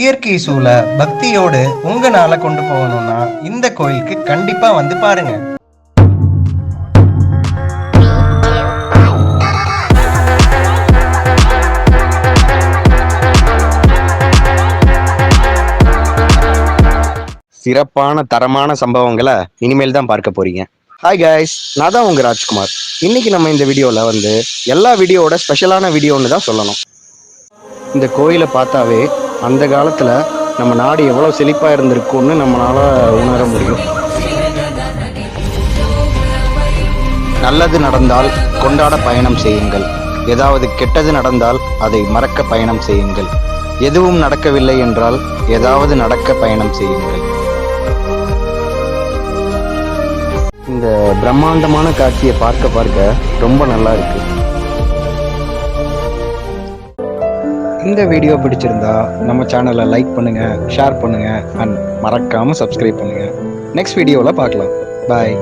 இயற்கை சூழ பக்தியோடு உங்க நாளை கொண்டு போகணும்னா இந்த கோயிலுக்கு கண்டிப்பா வந்து பாருங்க. சிறப்பான தரமான சம்பவங்களை இனிமேல் தான் பார்க்க போறீங்க. ஹாய் கைஸ், நான் தான் உங்க ராஜ்குமார். இன்னைக்கு நம்ம இந்த வீடியோல எல்லா வீடியோவோட ஸ்பெஷலான வீடியோன்னு தான் சொல்லணும். இந்த கோயிலை பார்த்தாவே அந்த காலத்துல நம்ம நாடு எவ்வளவு செழிப்பா இருந்திருக்கும்னு நம்மளால உணர முடியும். நல்லது நடந்தால் கொண்டாட பயணம் செய்யுங்கள், ஏதாவது கெட்டது நடந்தால் அதை மறக்க பயணம் செய்யுங்கள், எதுவும் நடக்கவில்லை என்றால் ஏதாவது நடக்க பயணம் செய்யுங்கள். இந்த பிரம்மாண்டமான காட்சியை பார்க்க பார்க்க ரொம்ப நல்லா இருக்கு. இந்த வீடியோ பிடிச்சிருந்தா நம்ம சேனலை லைக் பண்ணுங்க, ஷேர் பண்ணுங்க அண்ட் மறக்காம சப்ஸ்கிரைப் பண்ணுங்க. நெக்ஸ்ட் வீடியோவில் பார்க்கலாம். பாய்.